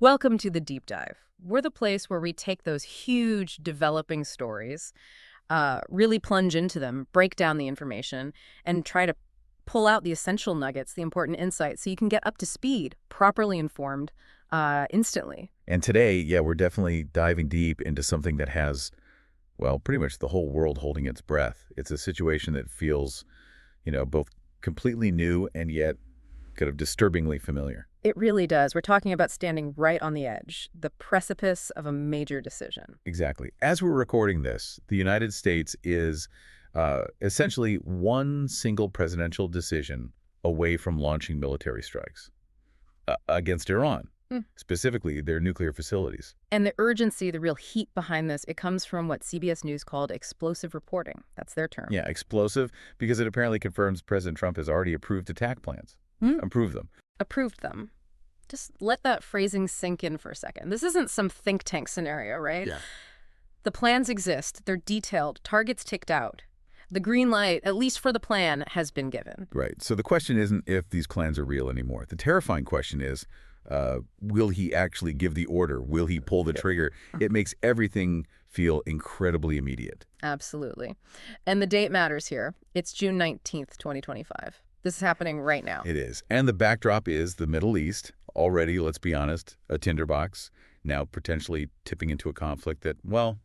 Welcome to the Deep Dive. We're the place where we take those huge developing stories, really plunge into them, break down the information, and try to pull out the essential nuggets, the important insights, so you can get up to speed, properly informed, instantly. And today, yeah, we're definitely diving deep into something that has, well, pretty much the whole world holding its breath. It's a situation that feels, both completely new and yet kind of disturbingly familiar. It really does. We're talking about standing right on the edge, the precipice of a major decision. Exactly. As we're recording this, the United States is essentially one single presidential decision away from launching military strikes against Iran, specifically their nuclear facilities. And the urgency, the real heat behind this, it comes from what CBS News called explosive reporting. That's their term. Yeah, explosive, because it apparently confirms President Trump has already approved attack plans. Approved them. Approved them. Just let that phrasing sink in for a second. This isn't some think tank scenario, right? Yeah. The plans exist. They're detailed. Targets ticked out. The green light, at least for the plan, has been given. Right. So the question isn't if these plans are real anymore. The terrifying question is, will he actually give the order? Will he pull the trigger? It makes everything feel incredibly immediate. Absolutely. And the date matters here. It's June 19th, 2025. This is happening right now. It is. And the backdrop is the Middle East. Already, let's be honest, a tinderbox, now potentially tipping into a conflict that, well,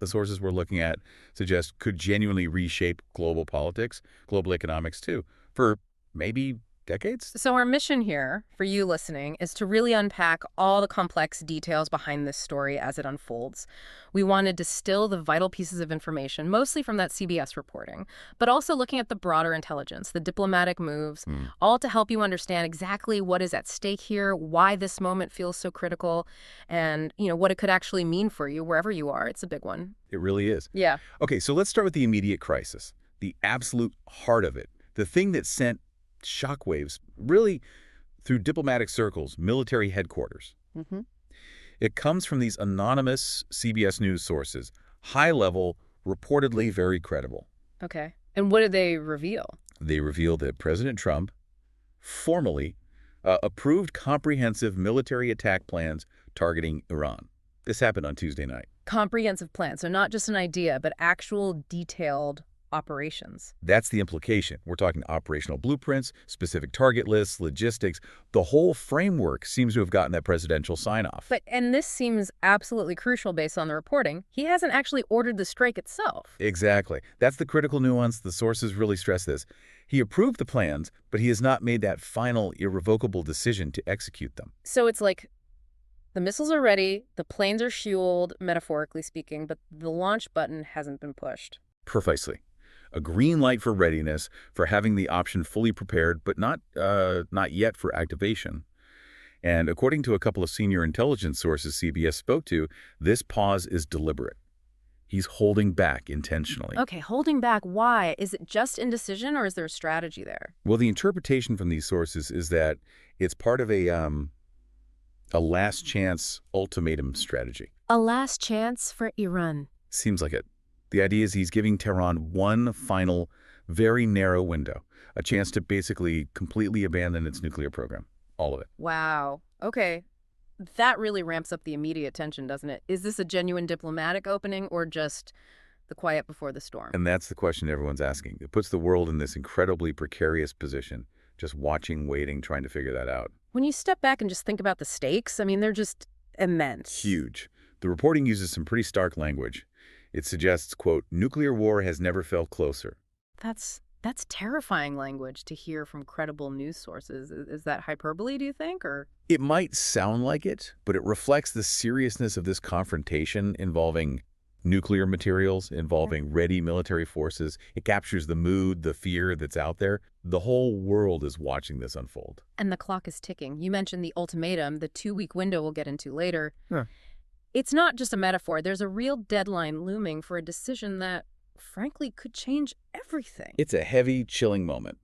the sources we're looking at suggest could genuinely reshape global politics, global economics too, for maybe decades. So our mission here, for you listening, is to really unpack all the complex details behind this story as it unfolds. We want to distill the vital pieces of information, mostly from that CBS reporting, but also looking at the broader intelligence, the diplomatic moves, all to help you understand exactly what is at stake here, why this moment feels so critical, and, what it could actually mean for you wherever you are. It's a big one. It really is. Yeah. Okay, so let's start with the immediate crisis, the absolute heart of it, the thing that sent shockwaves, really, through diplomatic circles, military headquarters. It comes from these anonymous CBS News sources, high-level, reportedly very credible. Okay. And what did they reveal? They reveal that President Trump formally approved comprehensive military attack plans targeting Iran. This happened on Tuesday night. Comprehensive plan. So not just an idea, but actual detailed operations. That's the implication. We're talking operational blueprints, specific target lists, logistics. The whole framework seems to have gotten that presidential sign-off. And this seems absolutely crucial based on the reporting. He hasn't actually ordered the strike itself. Exactly. That's the critical nuance. The sources really stress this. He approved the plans, but he has not made that final, irrevocable decision to execute them. So it's like the missiles are ready, the planes are fueled, metaphorically speaking, but the launch button hasn't been pushed. Precisely. A green light for readiness, for having the option fully prepared, but not yet for activation. And according to a couple of senior intelligence sources CBS spoke to, this pause is deliberate. He's holding back intentionally. Okay, holding back. Why? Is it just indecision or is there a strategy there? Well, the interpretation from these sources is that it's part of a last chance ultimatum strategy. A last chance for Iran. Seems like it. The idea is he's giving Tehran one final, very narrow window, a chance to basically completely abandon its nuclear program, all of it. Wow. Okay. That really ramps up the immediate tension, doesn't it? Is this a genuine diplomatic opening or just the quiet before the storm? And that's the question everyone's asking. It puts the world in this incredibly precarious position, just watching, waiting, trying to figure that out. When you step back and just think about the stakes, I mean, they're just immense. Huge. The reporting uses some pretty stark language. It suggests, quote, nuclear war has never felt closer. That's terrifying language to hear from credible news sources. Is that hyperbole, do you think, or? It might sound like it, but it reflects the seriousness of this confrontation involving nuclear materials, involving ready military forces. It captures the mood, the fear that's out there. The whole world is watching this unfold. And the clock is ticking. You mentioned the ultimatum, the 2-week window we'll get into later. Yeah. It's not just a metaphor. There's a real deadline looming for a decision that, frankly, could change everything. It's a heavy, chilling moment,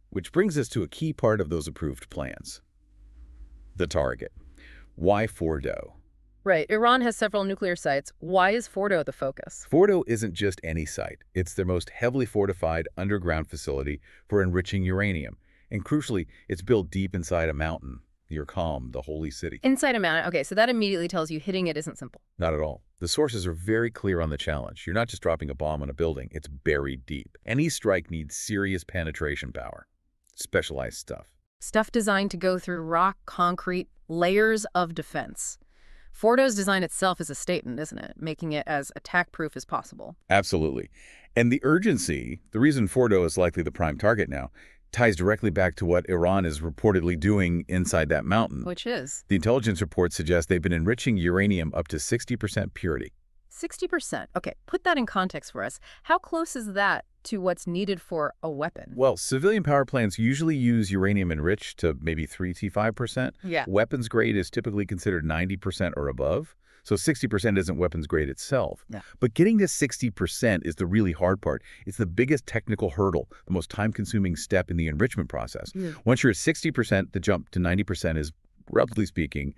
which brings us to a key part of those approved plans. The target. Why Fordow? Right. Iran has several nuclear sites. Why is Fordow the focus? Fordow isn't just any site. It's their most heavily fortified underground facility for enriching uranium. And crucially, it's built deep inside a mountain. near Qom, the holy city. Inside a mountain. Okay, so that immediately tells you hitting it isn't simple. Not at all. The sources are very clear on the challenge. You're not just dropping a bomb on a building. It's buried deep. Any strike needs serious penetration power. Specialized stuff. Stuff designed to go through rock, concrete, layers of defense. Fordow's design itself is a statement, isn't it? Making it as attack-proof as possible. Absolutely. And the urgency, the reason Fordow is likely the prime target now, ties directly back to what Iran is reportedly doing inside that mountain. Which is? The intelligence reports suggest they've been enriching uranium up to 60% purity. 60%. Okay, put that in context for us. How close is that to what's needed for a weapon? Well, civilian power plants usually use uranium enriched to maybe 3 to 5%. Yeah. Weapons grade is typically considered 90% or above. So 60% isn't weapons grade itself. Yeah. But getting to 60% is the really hard part. It's the biggest technical hurdle, the most time-consuming step in the enrichment process. Once you're at 60%, the jump to 90% is, relatively speaking,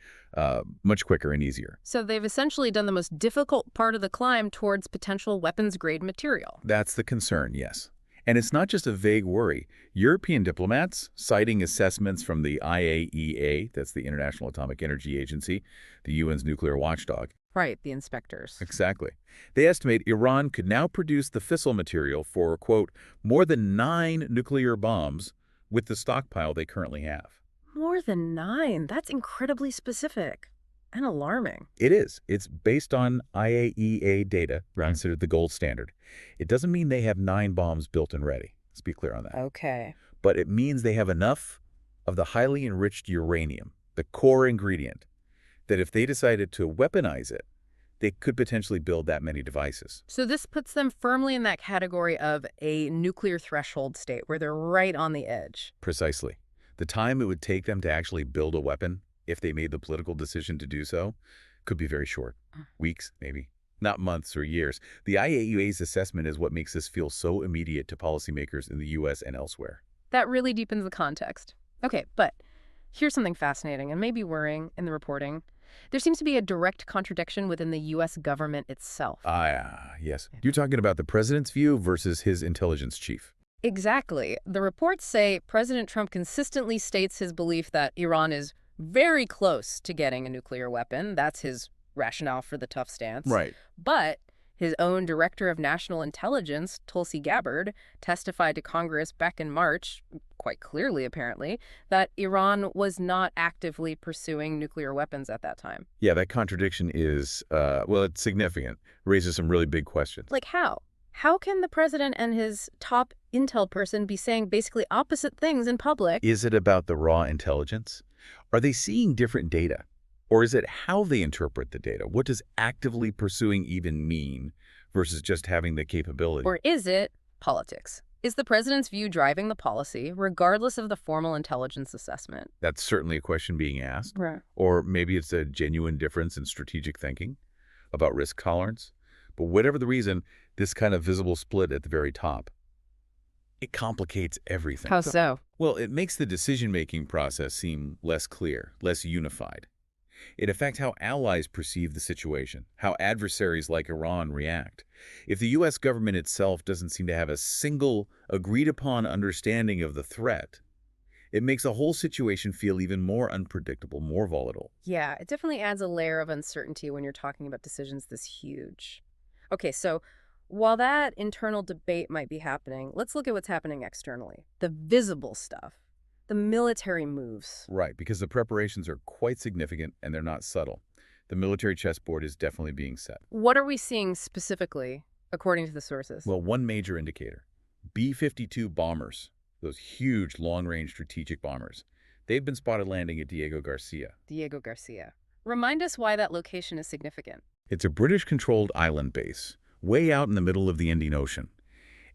much quicker and easier. So they've essentially done the most difficult part of the climb towards potential weapons-grade material. That's the concern, yes. And it's not just a vague worry. European diplomats, citing assessments from the IAEA, that's the International Atomic Energy Agency, the UN's nuclear watchdog. Right, the inspectors. Exactly. They estimate Iran could now produce the fissile material for, quote, more than 9 nuclear bombs with the stockpile they currently have. More than 9. That's incredibly specific and alarming. It is. It's based on IAEA data, considered the gold standard. It doesn't mean they have 9 bombs built and ready. Let's be clear on that. Okay. But it means they have enough of the highly enriched uranium, the core ingredient, that if they decided to weaponize it, they could potentially build that many devices. So this puts them firmly in that category of a nuclear threshold state where they're right on the edge. Precisely. The time it would take them to actually build a weapon, if they made the political decision to do so, could be very short. Weeks, maybe. Not months or years. The IAEA's assessment is what makes this feel so immediate to policymakers in the U.S. and elsewhere. That really deepens the context. Okay, but here's something fascinating and maybe worrying in the reporting. There seems to be a direct contradiction within the U.S. government itself. Yes. You're talking about the president's view versus his intelligence chief. Exactly. The reports say President Trump consistently states his belief that Iran is very close to getting a nuclear weapon. That's his rationale for the tough stance. Right. But his own Director of National Intelligence, Tulsi Gabbard, testified to Congress back in March, quite clearly apparently, that Iran was not actively pursuing nuclear weapons at that time. Yeah, that contradiction is, well, it's significant. Raises some really big questions. Like how? How can the president and his top intel person be saying basically opposite things in public? Is it about the raw intelligence? Are they seeing different data? Or is it how they interpret the data? What does actively pursuing even mean versus just having the capability? Or is it politics? Is the president's view driving the policy, regardless of the formal intelligence assessment? That's certainly a question being asked. Right. Or maybe it's a genuine difference in strategic thinking about risk tolerance. But whatever the reason, this kind of visible split at the very top, it complicates everything. How so? Well, it makes the decision-making process seem less clear, less unified. It affects how allies perceive the situation, how adversaries like Iran react. If the U.S. government itself doesn't seem to have a single agreed-upon understanding of the threat, it makes the whole situation feel even more unpredictable, more volatile. Yeah, it definitely adds a layer of uncertainty when you're talking about decisions this huge. Okay, so while that internal debate might be happening, let's look at what's happening externally. The visible stuff. The military moves. Right, because the preparations are quite significant and they're not subtle. The military chessboard is definitely being set. What are we seeing specifically, according to the sources? Well, one major indicator. B-52 bombers, those huge long-range strategic bombers. They've been spotted landing at Diego Garcia. Diego Garcia. Remind us why that location is significant. It's a British-controlled island base, way out in the middle of the Indian Ocean.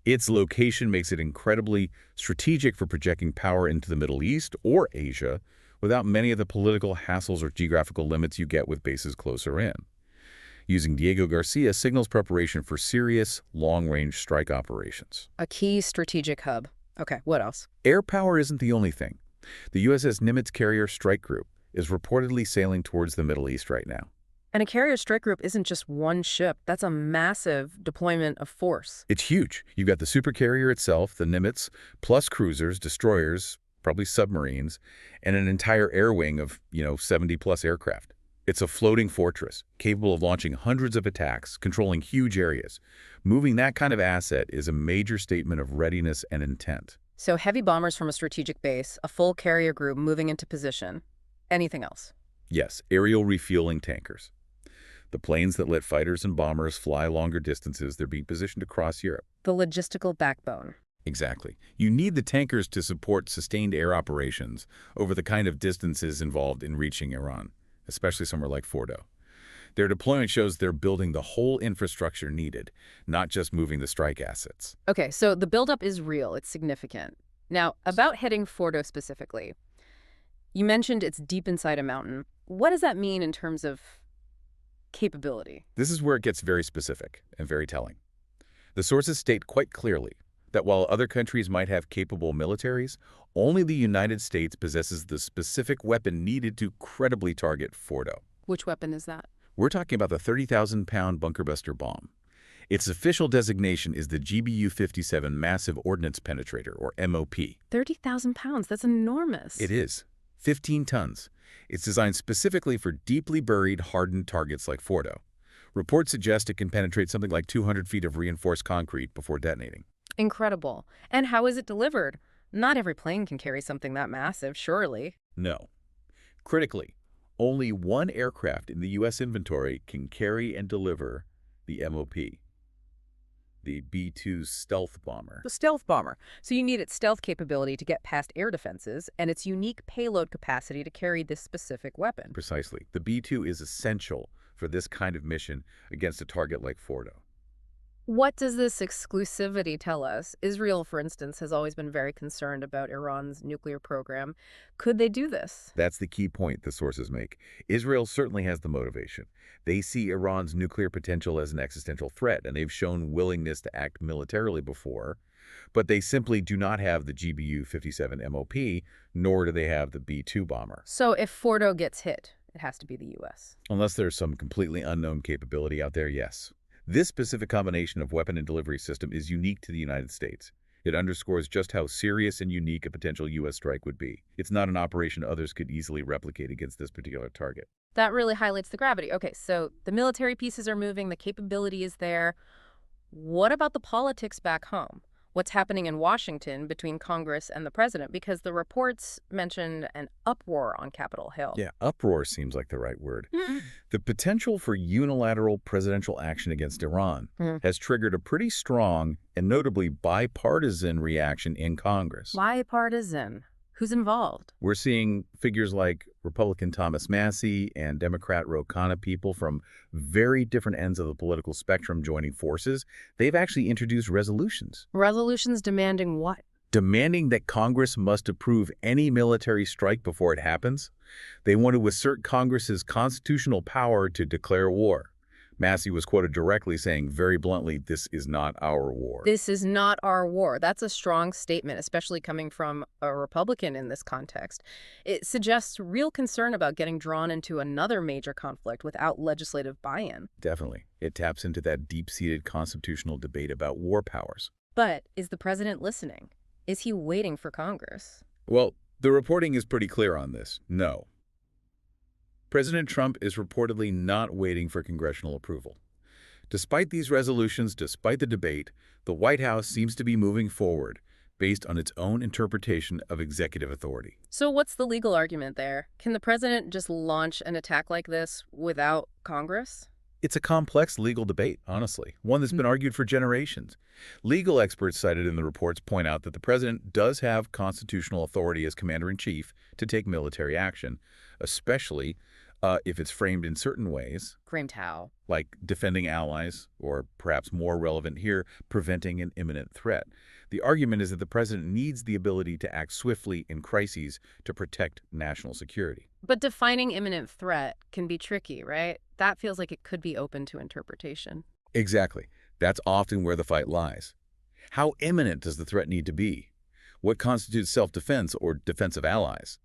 Its location makes it incredibly strategic for projecting power into the Middle East or Asia without many of the political hassles or geographical limits you get with bases closer in. Using Diego Garcia signals preparation for serious, long-range strike operations. A key strategic hub. Okay, what else? Air power isn't the only thing. The USS Nimitz Carrier Strike Group is reportedly sailing towards the Middle East right now. And a carrier strike group isn't just one ship. That's a massive deployment of force. It's huge. You've got the supercarrier itself, the Nimitz, plus cruisers, destroyers, probably submarines, and an entire air wing of, 70-plus aircraft. It's a floating fortress, capable of launching hundreds of attacks, controlling huge areas. Moving that kind of asset is a major statement of readiness and intent. So heavy bombers from a strategic base, a full carrier group moving into position. Anything else? Yes, aerial refueling tankers. The planes that let fighters and bombers fly longer distances, they're being positioned across Europe. The logistical backbone. Exactly. You need the tankers to support sustained air operations over the kind of distances involved in reaching Iran, especially somewhere like Fordow. Their deployment shows they're building the whole infrastructure needed, not just moving the strike assets. Okay, so the buildup is real. It's significant. Now, about hitting Fordow specifically, you mentioned it's deep inside a mountain. What does that mean in terms of capability? This is where it gets very specific and very telling. The sources state quite clearly that while other countries might have capable militaries, only the United States possesses the specific weapon needed to credibly target Fordow. Which weapon is that? We're talking about the 30,000-pound bunker-buster bomb. Its official designation is the GBU-57 Massive Ordnance Penetrator, or MOP. 30,000 pounds. That's enormous. It is. 15 tons. It's designed specifically for deeply buried, hardened targets like Fordow. Reports suggest it can penetrate something like 200 feet of reinforced concrete before detonating. Incredible. And how is it delivered? Not every plane can carry something that massive, surely. No. Critically, only one aircraft in the U.S. inventory can carry and deliver the MOP, the B-2 stealth bomber. The stealth bomber. So you need its stealth capability to get past air defenses and its unique payload capacity to carry this specific weapon. Precisely. The B-2 is essential for this kind of mission against a target like Fordow. What does this exclusivity tell us? Israel, for instance, has always been very concerned about Iran's nuclear program. Could they do this? That's the key point the sources make. Israel certainly has the motivation. They see Iran's nuclear potential as an existential threat, and they've shown willingness to act militarily before, but they simply do not have the GBU-57 MOP, nor do they have the B-2 bomber. So if Fordow gets hit, it has to be the U.S. Unless there's some completely unknown capability out there, yes. This specific combination of weapon and delivery system is unique to the United States. It underscores just how serious and unique a potential U.S. strike would be. It's not an operation others could easily replicate against this particular target. That really highlights the gravity. Okay, so the military pieces are moving, the capability is there. What about the politics back home? What's happening in Washington between Congress and the president? Because the reports mentioned an uproar on Capitol Hill. Yeah, uproar seems like the right word. The potential for unilateral presidential action against Iran has triggered a pretty strong and notably bipartisan reaction in Congress. Bipartisan. Who's involved? We're seeing figures like Republican Thomas Massie and Democrat Ro Khanna, people from very different ends of the political spectrum joining forces. They've actually introduced resolutions. Resolutions demanding what? Demanding that Congress must approve any military strike before it happens. They want to assert Congress's constitutional power to declare war. Massie was quoted directly saying very bluntly, "This is not our war." This is not our war. That's a strong statement, especially coming from a Republican in this context. It suggests real concern about getting drawn into another major conflict without legislative buy-in. Definitely. It taps into that deep-seated constitutional debate about war powers. But is the president listening? Is he waiting for Congress? Well, the reporting is pretty clear on this. No. President Trump is reportedly not waiting for congressional approval. Despite these resolutions, despite the debate, the White House seems to be moving forward based on its own interpretation of executive authority. So what's the legal argument there? Can the president just launch an attack like this without Congress? It's a complex legal debate, honestly, one that's been argued for generations. Legal experts cited in the reports point out that the president does have constitutional authority as commander-in-chief to take military action, especially if it's framed in certain ways. Framed how? Like defending allies, or perhaps more relevant here, preventing an imminent threat. The argument is that the president needs the ability to act swiftly in crises to protect national security. But defining imminent threat can be tricky, right? That feels like it could be open to interpretation. Exactly. That's often where the fight lies. How imminent does the threat need to be? What constitutes self-defense or defense of allies?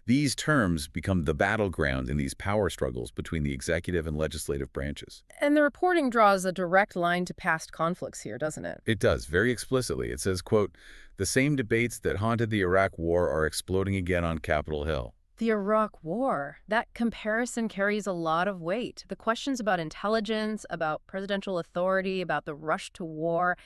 These terms become the battleground in these power struggles between the executive and legislative branches. And the reporting draws a direct line to past conflicts here, doesn't it? It does, very explicitly. It says, quote, "The same debates that haunted the Iraq War are exploding again on Capitol Hill." The Iraq War. That comparison carries a lot of weight. The questions about intelligence, about presidential authority, about the rush to war,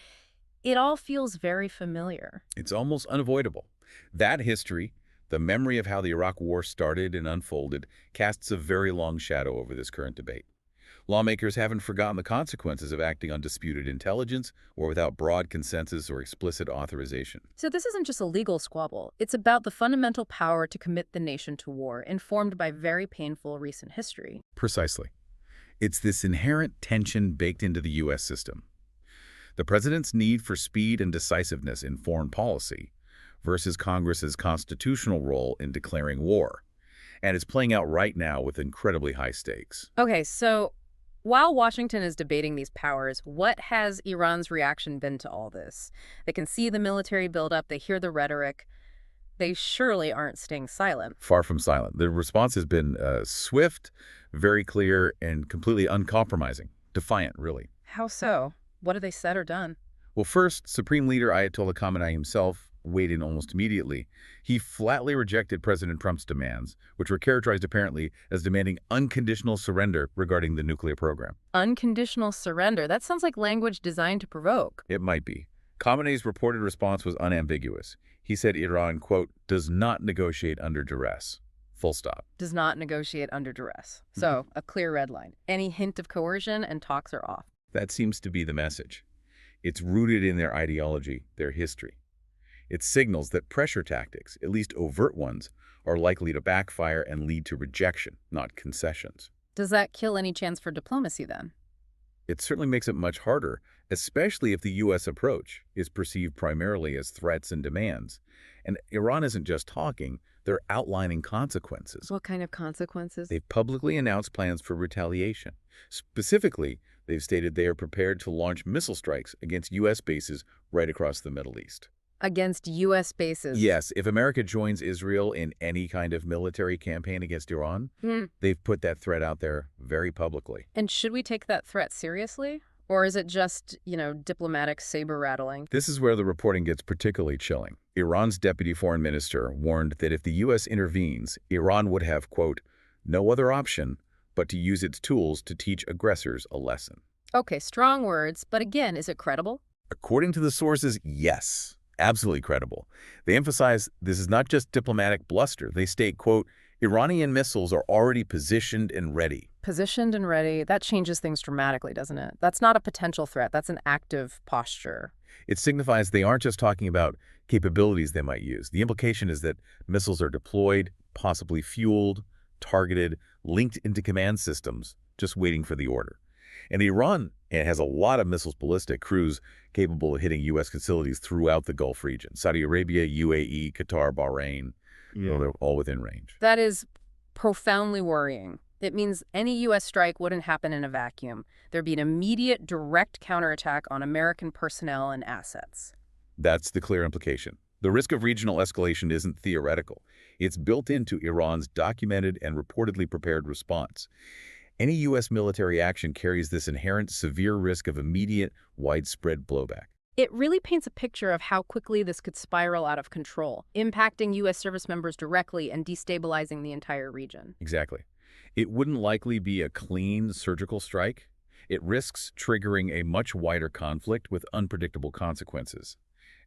it all feels very familiar. It's almost unavoidable. That history, the memory of how the Iraq War started and unfolded, casts a very long shadow over this current debate. Lawmakers haven't forgotten the consequences of acting on disputed intelligence or without broad consensus or explicit authorization. So this isn't just a legal squabble. It's about the fundamental power to commit the nation to war, informed by very painful recent history. Precisely. It's this inherent tension baked into the U.S. system. The president's need for speed and decisiveness in foreign policy versus Congress's constitutional role in declaring war. And it's playing out right now with incredibly high stakes. Okay, so while Washington is debating these powers, what has Iran's reaction been to all this? They can see the military buildup, they hear the rhetoric. They surely aren't staying silent. Far from silent. The response has been swift, very clear, and completely uncompromising. Defiant, really. How so? What have they said or done? Well, first, Supreme Leader Ayatollah Khamenei himself weighed in almost immediately. He flatly rejected President Trump's demands, which were characterized apparently as demanding unconditional surrender regarding the nuclear program. Unconditional surrender. That sounds like language designed to provoke. It might be. Khamenei's reported response was unambiguous. He said Iran, quote, "does not negotiate under duress." Full stop. Does not negotiate under duress. So, a clear red line. Any hint of coercion and talks are off. That seems to be the message. It's rooted in their ideology, their history. It signals that pressure tactics, at least overt ones, are likely to backfire and lead to rejection, not concessions. Does that kill any chance for diplomacy then? It certainly makes it much harder, especially if the U.S. approach is perceived primarily as threats and demands. And Iran isn't just talking, they're outlining consequences. What kind of consequences? They've publicly announced plans for retaliation. Specifically, they've stated they are prepared to launch missile strikes against U.S. bases right across the Middle East. Against U.S. bases? Yes, if America joins Israel in any kind of military campaign against Iran, they've put that threat out there very publicly. And should we take that threat seriously? Or is it just, diplomatic saber-rattling? This is where the reporting gets particularly chilling. Iran's deputy foreign minister warned that if the U.S. intervenes, Iran would have, quote, "no other option but to use its tools to teach aggressors a lesson." Okay, strong words, but again, is it credible? According to the sources, yes. Absolutely credible. They emphasize this is not just diplomatic bluster. They state, quote, "Iranian missiles are already positioned and ready." Positioned and ready, that changes things dramatically, doesn't it? That's not a potential threat. That's an active posture. It signifies they aren't just talking about capabilities they might use. The implication is that missiles are deployed, possibly fueled, targeted, linked into command systems, just waiting for the order. And Iran has a lot of missiles ballistic crews capable of hitting U.S. facilities throughout the Gulf region. Saudi Arabia, UAE, Qatar, Bahrain, they're all within range. That is profoundly worrying. It means any U.S. strike wouldn't happen in a vacuum. There'd be an immediate, direct counterattack on American personnel and assets. That's the clear implication. The risk of regional escalation isn't theoretical. It's built into Iran's documented and reportedly prepared response. Any U.S. military action carries this inherent severe risk of immediate, widespread blowback. It really paints a picture of how quickly this could spiral out of control, impacting U.S. service members directly and destabilizing the entire region. Exactly. It wouldn't likely be a clean surgical strike. It risks triggering a much wider conflict with unpredictable consequences.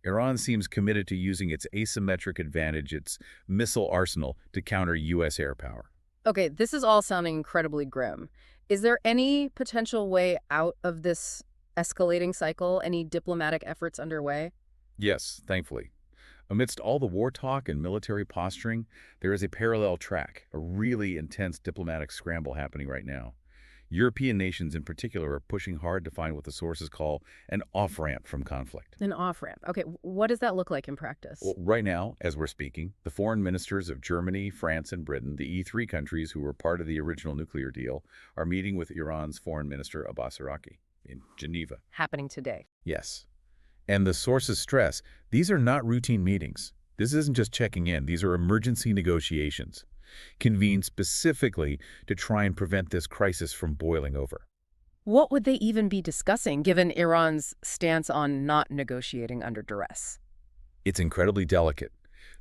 Iran seems committed to using its asymmetric advantage, its missile arsenal, to counter U.S. air power. Okay, this is all sounding incredibly grim. Is there any potential way out of this escalating cycle? Any diplomatic efforts underway? Yes, thankfully. Amidst all the war talk and military posturing, there is a parallel track, a really intense diplomatic scramble happening right now. European nations in particular are pushing hard to find what the sources call an off-ramp from conflict. An off-ramp. Okay, what does that look like in practice? Well, right now, as we're speaking, the foreign ministers of Germany, France, and Britain, the E3 countries who were part of the original nuclear deal, are meeting with Iran's foreign minister Abbas Araqi in Geneva. Happening today. Yes. And the sources stress these are not routine meetings. This isn't just checking in. These are emergency negotiations, convened specifically to try and prevent this crisis from boiling over. What would they even be discussing, given Iran's stance on not negotiating under duress? It's incredibly delicate.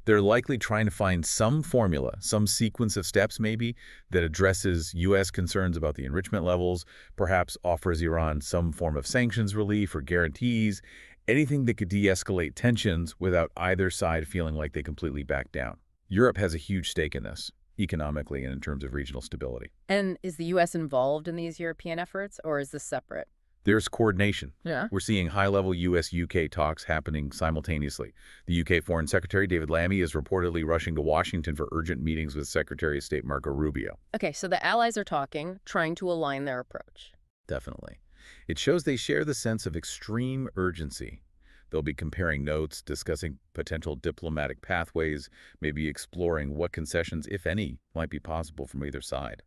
They're likely trying to find some formula, some sequence of steps maybe, that addresses U.S. concerns about the enrichment levels, perhaps offers Iran some form of sanctions relief or guarantees, anything that could de-escalate tensions without either side feeling like they completely back down. Europe has a huge stake in this, economically and in terms of regional stability. And is the U.S. involved in these European efforts, or is this separate? There's coordination. Yeah. We're seeing high-level U.S.-UK talks happening simultaneously. The UK Foreign Secretary David Lammy is reportedly rushing to Washington for urgent meetings with Secretary of State Marco Rubio. Okay, so the allies are talking, trying to align their approach. Definitely. It shows they share the sense of extreme urgency. They'll be comparing notes, discussing potential diplomatic pathways, maybe exploring what concessions, if any, might be possible from either side,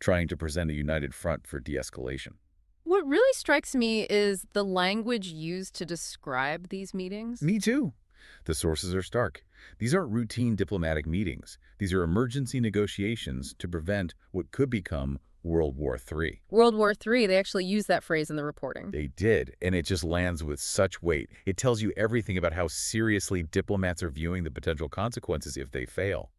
trying to present a united front for de-escalation. What really strikes me is the language used to describe these meetings. Me too. The sources are stark. These aren't routine diplomatic meetings. These are emergency negotiations to prevent what could become World War III. World War III, they actually use that phrase in the reporting. They did, and it just lands with such weight. It tells you everything about how seriously diplomats are viewing the potential consequences if they fail.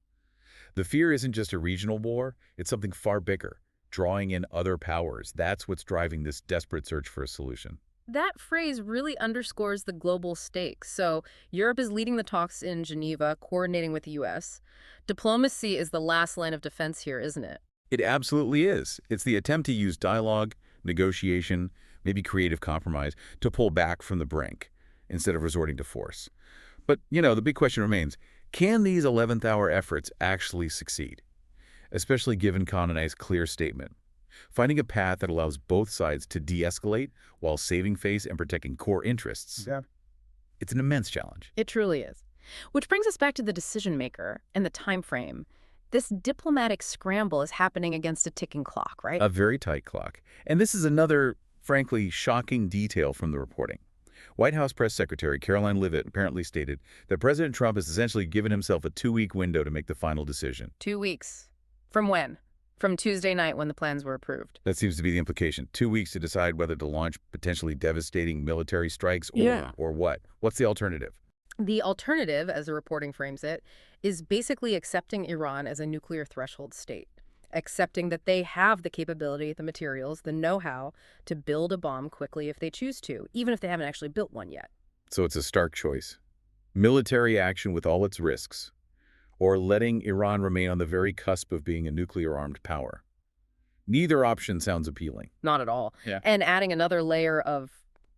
The fear isn't just a regional war, it's something far bigger, drawing in other powers. That's what's driving this desperate search for a solution. That phrase really underscores the global stakes. So Europe is leading the talks in Geneva, coordinating with the U.S. Diplomacy is the last line of defense here, isn't it? It absolutely is. It's the attempt to use dialogue, negotiation, maybe creative compromise, to pull back from the brink instead of resorting to force. But, the big question remains, can these 11th-hour efforts actually succeed? Especially given Khamenei's clear statement. Finding a path that allows both sides to de-escalate while saving face and protecting core interests. Yeah. It's an immense challenge. It truly is. Which brings us back to the decision maker and the time frame. This diplomatic scramble is happening against a ticking clock, right? A very tight clock. And this is another, frankly, shocking detail from the reporting. White House Press Secretary Caroline Leavitt apparently stated that President Trump has essentially given himself a 2-week window to make the final decision. 2 weeks. From when? From Tuesday night when the plans were approved. That seems to be the implication. 2 weeks to decide whether to launch potentially devastating military strikes or what. What's the alternative? The alternative, as the reporting frames it, is basically accepting Iran as a nuclear threshold state, accepting that they have the capability, the materials, the know-how to build a bomb quickly if they choose to, even if they haven't actually built one yet. So it's a stark choice. Military action with all its risks, or letting Iran remain on the very cusp of being a nuclear-armed power. Neither option sounds appealing. Not at all. Yeah. And adding another layer of,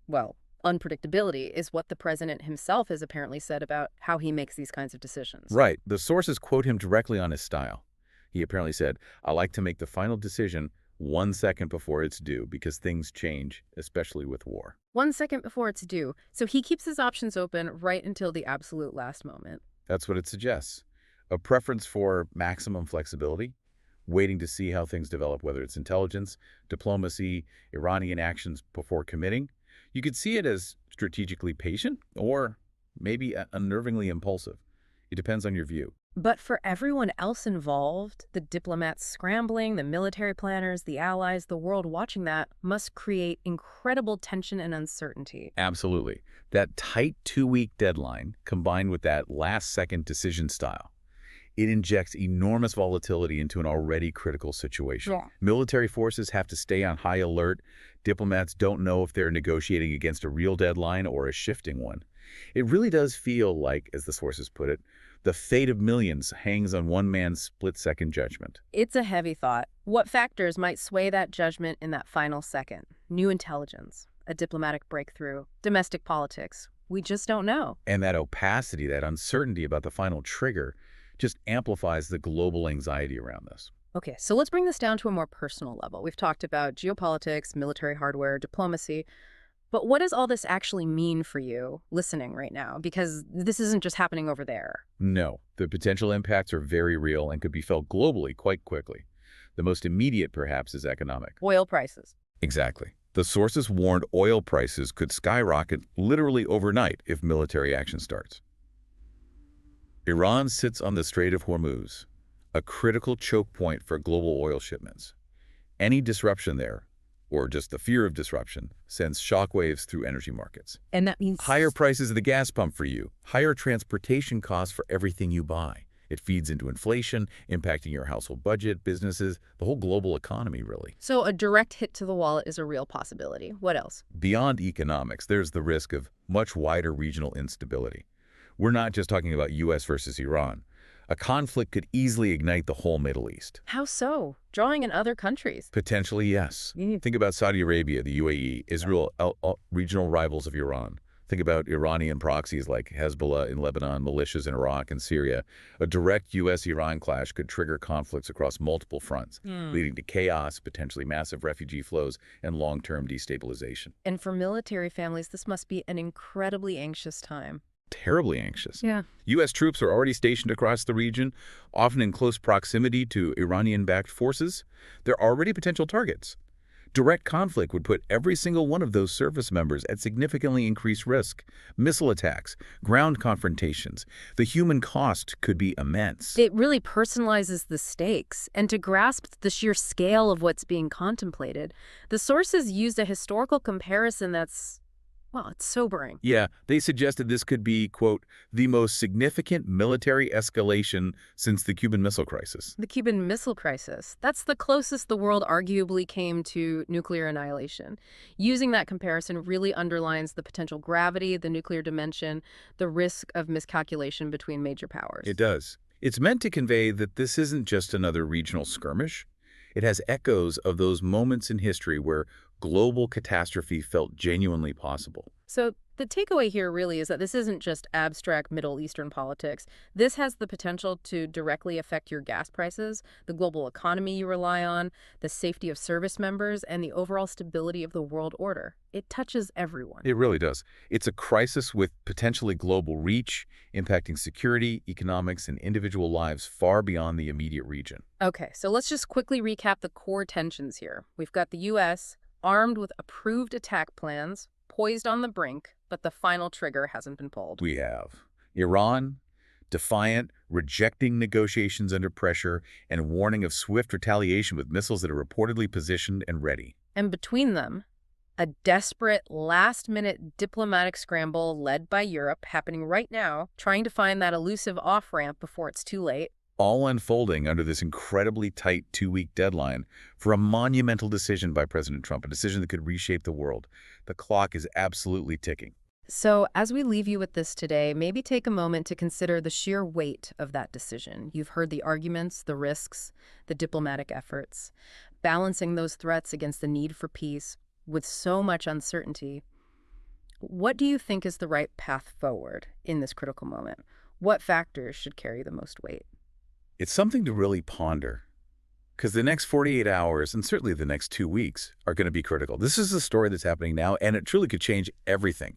well, unpredictability is what the president himself has apparently said about how he makes these kinds of decisions. Right. The sources quote him directly on his style. He apparently said, "I like to make the final decision 1 second before it's due because things change, especially with war." 1 second before it's due. So he keeps his options open right until the absolute last moment. That's what it suggests. A preference for maximum flexibility, waiting to see how things develop, whether it's intelligence, diplomacy, Iranian actions before committing. You could see it as strategically patient or maybe unnervingly impulsive. It depends on your view. But for everyone else involved, the diplomats scrambling, the military planners, the allies, the world watching that must create incredible tension and uncertainty. Absolutely. That tight 2-week deadline combined with that last-second decision style, it injects enormous volatility into an already critical situation. Yeah. Military forces have to stay on high alert. Diplomats don't know if they're negotiating against a real deadline or a shifting one. It really does feel like, as the sources put it, the fate of millions hangs on one man's split-second judgment. It's a heavy thought. What factors might sway that judgment in that final second? New intelligence, a diplomatic breakthrough, domestic politics. We just don't know. And that opacity, that uncertainty about the final trigger, just amplifies the global anxiety around this. Okay, so let's bring this down to a more personal level. We've talked about geopolitics, military hardware, diplomacy. But what does all this actually mean for you listening right now? Because this isn't just happening over there. No, the potential impacts are very real and could be felt globally quite quickly. The most immediate, perhaps, is economic. Oil prices. Exactly. The sources warned oil prices could skyrocket literally overnight if military action starts. Iran sits on the Strait of Hormuz, a critical choke point for global oil shipments. Any disruption there, or just the fear of disruption, sends shockwaves through energy markets. And that means Higher prices at the gas pump for you, higher transportation costs for everything you buy. It feeds into inflation, impacting your household budget, businesses, the whole global economy, really. So a direct hit to the wallet is a real possibility. What else? Beyond economics, there's the risk of much wider regional instability. We're not just talking about U.S. versus Iran. A conflict could easily ignite the whole Middle East. How so? Drawing in other countries. Potentially, yes. Think about Saudi Arabia, the UAE, Israel, regional rivals of Iran. Think about Iranian proxies like Hezbollah in Lebanon, militias in Iraq and Syria. A direct U.S.-Iran clash could trigger conflicts across multiple fronts, leading to chaos, potentially massive refugee flows, and long-term destabilization. And for military families, this must be an incredibly anxious time. Terribly anxious. Yeah. U.S. troops are already stationed across the region, often in close proximity to Iranian-backed forces. They're already potential targets. Direct conflict would put every single one of those service members at significantly increased risk. Missile attacks, ground confrontations. The human cost could be immense. It really personalizes the stakes. And to grasp the sheer scale of what's being contemplated, the sources used a historical comparison that's, well, it's sobering. Yeah, they suggested this could be, quote, the most significant military escalation since the Cuban Missile Crisis. The Cuban Missile Crisis. That's the closest the world arguably came to nuclear annihilation. Using that comparison really underlines the potential gravity, the nuclear dimension, the risk of miscalculation between major powers. It does. It's meant to convey that this isn't just another regional skirmish. It has echoes of those moments in history where global catastrophe felt genuinely possible. So the takeaway here really is that this isn't just abstract Middle Eastern politics. This has the potential to directly affect your gas prices, the global economy you rely on, the safety of service members, and the overall stability of the world order. It touches everyone. It really does. It's a crisis with potentially global reach, impacting security, economics, and individual lives far beyond the immediate region. Okay, so let's just quickly recap the core tensions here. We've got the U.S. armed with approved attack plans, poised on the brink, but the final trigger hasn't been pulled. We have Iran, defiant, rejecting negotiations under pressure, and warning of swift retaliation with missiles that are reportedly positioned and ready. And between them, a desperate, last-minute diplomatic scramble led by Europe happening right now, trying to find that elusive off-ramp before it's too late. All unfolding under this incredibly tight 2-week deadline for a monumental decision by President Trump, a decision that could reshape the world. The clock is absolutely ticking. So as we leave you with this today, maybe take a moment to consider the sheer weight of that decision. You've heard the arguments, the risks, the diplomatic efforts. Balancing those threats against the need for peace with so much uncertainty. What do you think is the right path forward in this critical moment? What factors should carry the most weight? It's something to really ponder, because the next 48 hours, and certainly the next 2 weeks, are going to be critical. This is a story that's happening now, and it truly could change everything.